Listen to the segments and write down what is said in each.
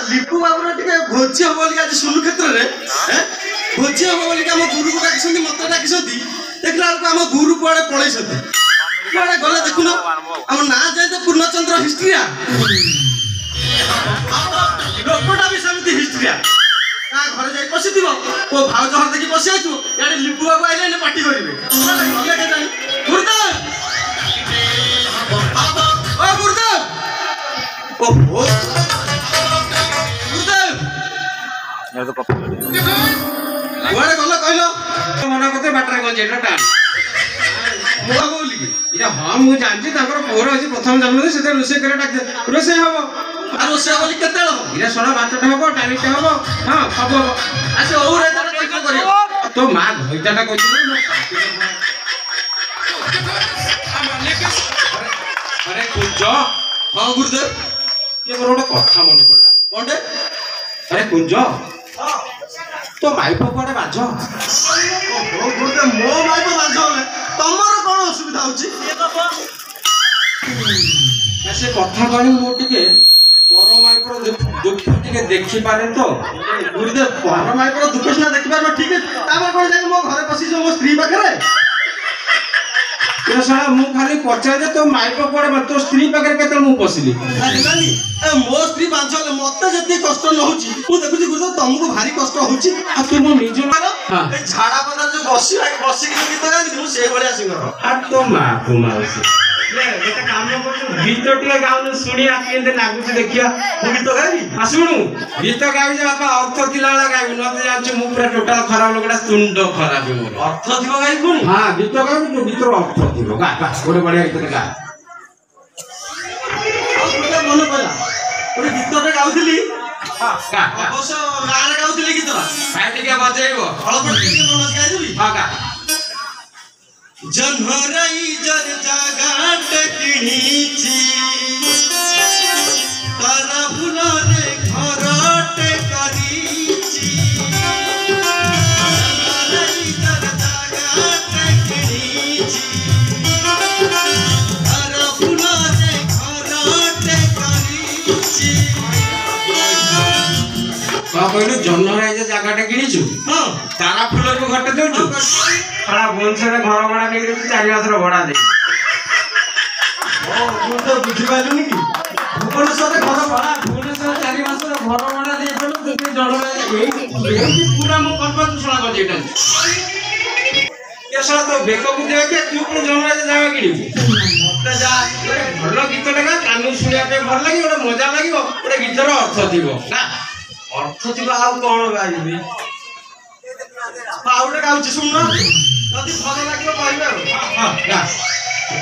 लिपु बाबू टिके भोजी हम बोली आज सुनु क्षेत्र रे भोजी हम बोली हम गुरु को डाकिसंती मत डाकिसंती देखला को हम गुरु कुआडे पळैसंती कुआडे गले देखुन हम ना जाय त पूर्णचंद्र हिस्ट्रिया लोकटा भी समिति हिस्ट्रिया का घर जाय पसिदिबो को भाव जहर देखि पसि आइतु याडे लिपु बाबू आइले ने पार्टी करिवे गले के जाय गुरुदेव ओ गुरुदेव ओ हो यार तो कप कुआडे गला कहलो मन कते बाटरे गन जेटा टान मोआ बोली कि इरा हां मु जानछि ताकर पोर अछि प्रथम जन्म से रोसे करे डाक रोसे हबो आ रोसे बोली केते हो इरा सोना बातटा हबो टाइमिटा हबो हां हबो आसे ओरे तार ठीक करियो तो मां घइटाटा कहछि अरे कुंज हां गुरुदेव ये बरोड कथा मने पडला कोंडे अरे कुंज तो माइक कोडे बाजो ओ गुरुदेव मो माइक बाजोले तमरो कोन असुविधा होची ऐसे कथा कणी मो टिके पर माइक दुख टिके देखि पारे तो गुरुदेव पर माइक दुख सुना देखि पारबो ठीक है तामा कोन जाय मो घरे बसी जो मो स्त्री पाखरे ये साला मु खाली पचा दे तो माइक कोडे तो स्त्री पाखरे केतल मु पसिली नानी ए मो स्त्री बांचले मते जति कष्ट न होची मु देखुची गुरुदेव तुमको भारी कष्ट होची आ तू मो निजो हां ए झाड़ा पदा जो बसी के गीत गानी मु से बढिया सिंगर आ तो मा कुमारसी ले एटा काम कर गीत टिके गाउन सुनी आ केंदे लागुची देखिया मु गीत गाई आ सुनु गीत गावी जे बापा अर्थ तिलाला गावी न ते जान्छ मु पूरा टोटल खराब लोगडा तुंड खराब मोर अर्थ दिबो गाई कोन हां गीत गावी तो गीत अर्थ दिबो गा गा गोरे बढिया गीत गा गुरुदेव मन पला ओरे गीतटे गाउथली हां गा अवश्य गाना गाउथली गीतरा भाई टिके बजाइबो हळपट टिके मन गाई देबी हां गा जन्हराई जर जागाट किणीची तारा फुलरे घरटे करीची जन्हराई जर जागाट किणीची तारा फुलरे घरटे करीची का कहलु जन्नराई जे जागाटा किनिछु हां तारा फुलर को घटे देउछु खड़ा बोनसरे घर भड़ा नै रे 4 मासर भड़ा दे ओ तू तो बुझी पाइलुनी कि भुवनेश्वर घर भड़ा भुवनेश्वर 4 मासर घर भड़ा दे बोलु तुमे जन्नराई एई पूरा मो करबा तू सुना कर जेटा ये साला तो बेको को दे के तू को जन्नराई जागा किनिबु मते जा भलो गीत लगा कानू सुनिया पे भल लागि ओडा मजा लागिवो ओडा गीतर अर्थ दिबो ना अर्थ थिबा आउ कोन गाइबी पाउडे गाउची सुन जदी भल लागियो कहबे हां गा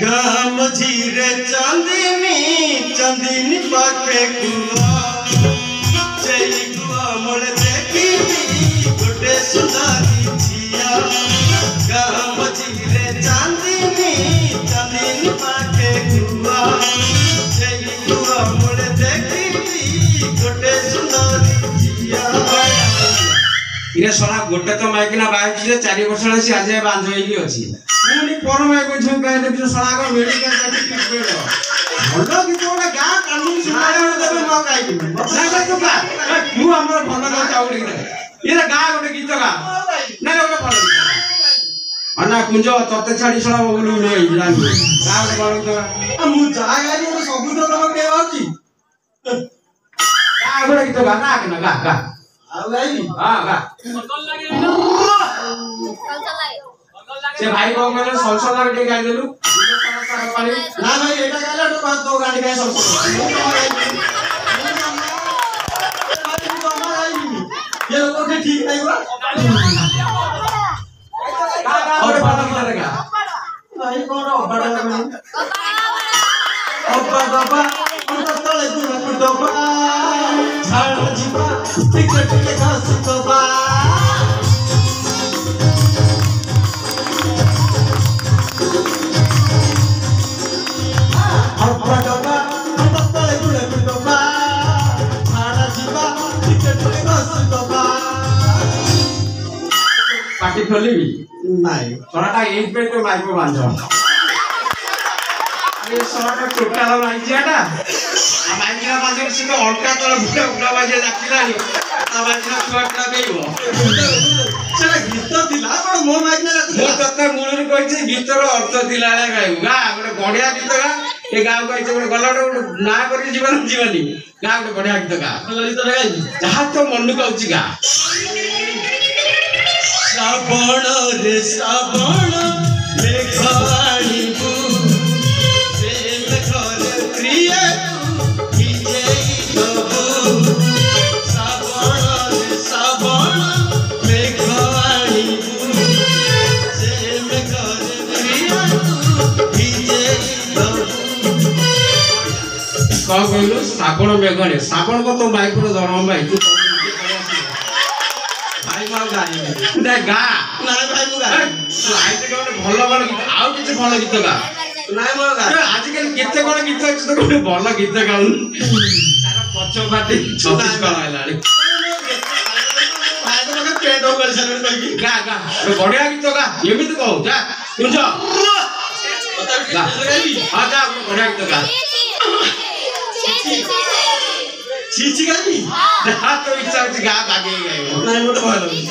गाम झीरे चांदनी पाखे कुआ जई कुआ मोड़ देखी गोटे सुंदरी झिया गाम झीरे चांदनी पाखे कुआ जई कुआ मोड़ देखी गोटे सुंदरी झिया इरे सोना गोटे तो माइक ना बाजी जे 4 वर्ष से आज बांध होई अछि पुनी पर माइक झुम गाय दे सोना को मेडिकल सर्टिफिकेट भलो कि तोडा गा कानून सुनाय देबे म गाई ना तू गा तू हमर भलो ना चाउली इरे गा गोटे गीत गा ना गोटे भलो अन्ना कुंज तते छाडी सोना बोलु नै जानि गा गोटे भलो मु जा गाई ओरे सब तो तम के आछि गा गोटे गीत गा ना गा गा आ गाई हां गा से भाई को कहले संसद लागे गाय देलु ना भाई एटा गाला तो पांच दो गाड़ी गाय सब ये लोग के ठीक नहीं हुआ और बात की लगा भाई कौन बड़ा बनी अब्बा बाबा उन तो तले तू डबा झाड़ जीवा टिकट के घास कबा अब्बा बाबा उन तो तले तू डबा झाड़ जीवा टिकट के घास कबा पार्टी खोलिबी नहीं सोनाटा 8 पे तो माइक बांधो ସଳାଟା ଟୋଟାଲ ମାଇଚିଆଟା ମାଇଚିଆ ବାଜରେ ସେ ତ ଅଣ୍ଟା ତଳେ ବୁଟା ବୁଟା ବାଜିଆ ଡାକିଲାଣି ତା ବାଜିଲା ଛୁଆ ପିଲା ବେଇବ ସେଟା ଗୀତ ଥିଲା କଣ ମୋ ମାଇକିନା ମୁଁ ତତେ ମୂଳରୁ କହିଛି ଗୀତର ଅର୍ଥ ଥିଲା ବେଳେ ଗାଇବୁ ଗା ଗୋଟେ ବଢିଆ ଗୀତ ଗା ଏ ଗାଁ କହିছে ଗୋଟେ ଗଲା ଗୋଟେ ନାଁ କରି ଯିବନି ଗା ଗୋଟେ ବଢିଆ ଗୀତ ଗା ଗୀତଟା ଗାଇବି ଯାହା ତ ମନକୁ ଆଉଛି ଗା ଶ୍ରାବଣ ରେ ଶ୍ରାବଣ ମେଘ ଆଣିବୁ ସେ ମେଘରେ ପ୍ରିୟ ଭିଜେଇ ଦବୁ ଶ୍ରାବଣ ରେ ଶ୍ରାବଣ ମେଘ ଆଣିବୁ ସେ ମେଘରେ ପ୍ରିୟ ଭିଜେଇ ଦବୁ କଣ କହିଲୁ ଶ୍ରାବଣ ମେଘରେ ଶ୍ରାବଣ କତ ମାଇକୁର ଧରମ ଭାଇ ତୁ ଭାଇ ମୁଁ ଆଉ ଗାଇବି ଗା ନାଇଁ ଭାଇ ମୁଁ ଗାଇବି ଭଲ ଭଲ ଗୀତ ଆଉ କିଛି ଭଲ ଗୀତ ଗା ନାଇଁ ମୁଁ ଆଉ ଗାଇବି ଆଜିକାଲି କେତେ କଣ ଗୀତ ଅଛି ତ ଗୋଟେ ଭଲ ଗୀତ ଗାଉନୁ ତାର ପଛ ପାଟି 26 କଣ ହେଲାଣି ଭାଇ ତ ମତେ ପେଟ ଉପରେ ସାରିଣି କହିକି ଗା ଗା ବଢିଆ ଗୀତ ଗା ଏମିତି କହୁ ଯା କୁଞ୍ଜ ଗା ହଁ ଯା ବଢିଆ ଗୀତ ଗା ছি ଗାଇବି ଯାହା ତ ଇଚ୍ଛା ହଉଛି ଗା ବାଗେଇ ଗାଇବ ନାଇଁ ମତେ ଭୟ ଲାଗୁଛି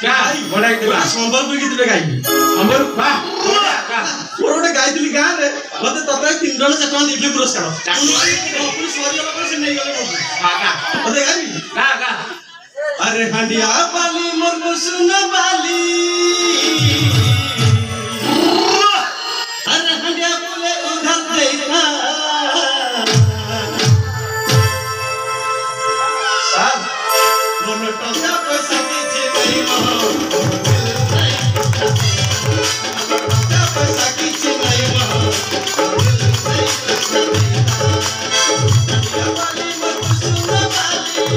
ଗା ବଢିଆ ଗୀତ ଗା ସମ୍ବଲପୁରୀ ଗୀତଟେ ଗାଇବି ଆମର ବା ଗା ମୋର ଗୋଟେ ଗାଇଥିଲି ଗାଁରେ ମତେ ତଥାପି 3 ଜଣ 4 ଟଙ୍କା ଦେଇଥିଲେ ପୁରସ୍କାର ସରିଗଲା ପରେ ସେ ନେଇଗଲେ ଗା ମତେ ଗାଇବି ଗା ଗା अरे हंडिया बाली मोर कुसुम बाली अरे हंडिया बोले उधर देखा साहब मोनो टका पैसा कीचे नहीं मो टका पैसा कीचे नहीं मो हंडिया बाली मोर कुसुम बाली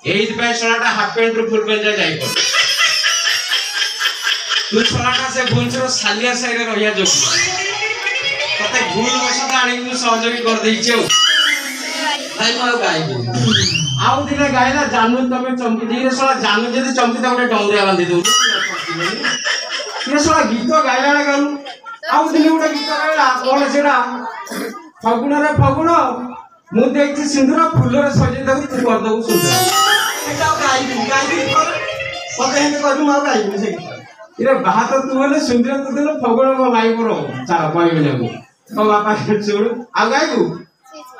এইথিপাই সোনাটা হাফ প্যান্ট রু ফুল প্যান্ট যাই পড় তুই সোনাটা সে ভুলছর সালিয়া সাইরে রহিয়া যোগ ততে ভুল বসত আনি মু সহযোগী কর দেইছি भाई मैं गाइबी আউ দিনে গাইলা জানু তুমি চমকি দিরে সোনা জানু যদি চমকি তা গোটে ডংরিয়া বাঁধি দউ ইয়ে সোনা গীত গাইলা গালু আউ দিনে গোটে গীত গাইলা কোন সেটা ফাগুণরে ফাগুণ মু দেখছি সিন্দুর ফুলরে সজাই দেবু তুই কর দেবু সুন্দর এটা গাইবি মতে হেতে কইবি মই গাইবি সেই ইরে বাহাত তু হলে সুন্দর তো দিল ফাগুণ মাই পড়ো চালা কইবি না তো বাপা শুন আউ গাইবু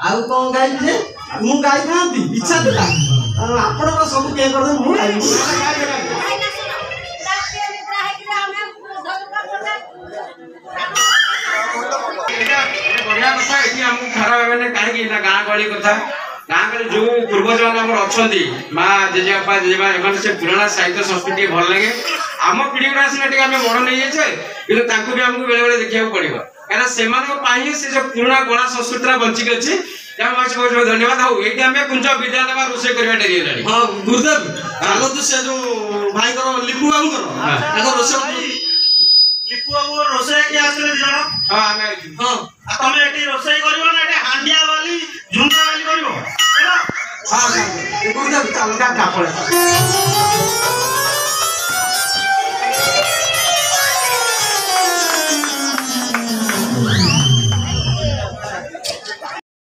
ଆଉ କଣ ଗାଇବି ଯେ ମୁଁ ଗାଇଥାନ୍ତି ଇଚ୍ଛା ଥିଲା ଆପଣଙ୍କର ସବୁ କିଏ କରିଦେବେ ମୁଁ ଗାଇବି ବଢିଆ କଥା ଏଠି ଆମକୁ ଖରାପ ହେବେନି କାହିଁକି ନା ଗାଁ ଗହଳି କଥା ଗାଁ ଗହଳି ଯୋଉ ପୂର୍ବଜ ମାନେ ଆମର ଅଛନ୍ତି ମା ଜେଜେବାପା ଜେଜେମା ଏମାନେ ସେ ପୁରୁଣା ସାହିତ୍ୟ ସଂସ୍କୃତି ଭଲ ଲାଗେ ଆମ ପିଢି ଗୁଡା ସିନା ଟିକେ ଆମେ ବଡ ନେଇଯାଇଛେ କିନ୍ତୁ ତାଙ୍କୁ ବି ଆମକୁ ବେଳେ ବେଳେ ଦେଖିବାକୁ ପଡିବ କାରଣ ସେମାନଙ୍କ ପାଇଁ ସେ ଯୋଉ ପୁରୁଣା କଳା ସଂସ୍କୃତିଟା ବଞ୍ଚିକି ଅଛି ତେଣୁ ବହୁତ ବହୁତ ଧନ୍ୟବାଦ ହଉ ଏଇଠି ଆମେ କୁଞ୍ଜ ବିଦ୍ୟା ନେବା ରୋଷେଇ କରିବା ଡେରି ହେଲାଣି ହଁ ଗୁରୁଦେବ ଚାଲନ୍ତୁ ସେ ଯୋଉ ଭାଇଙ୍କର ଲିପୁ ବାବୁଙ୍କର ତାଙ୍କ ରୋଷେଇ ଲିପୁ ବାବୁ ରୋଷେଇ କିଏ ଆସିଲେ ଜଣ ହଁ ଆମେ ହଁ ତମେ ଏଠି ରୋଷେଇ କରିବ ନା ଏଠି ହାଣ୍ଡିଆ ବାଲି ଝୁଙ୍କା ବାଲି କରିବ ହଁ ଗୁରୁଦେବ ଚାଲ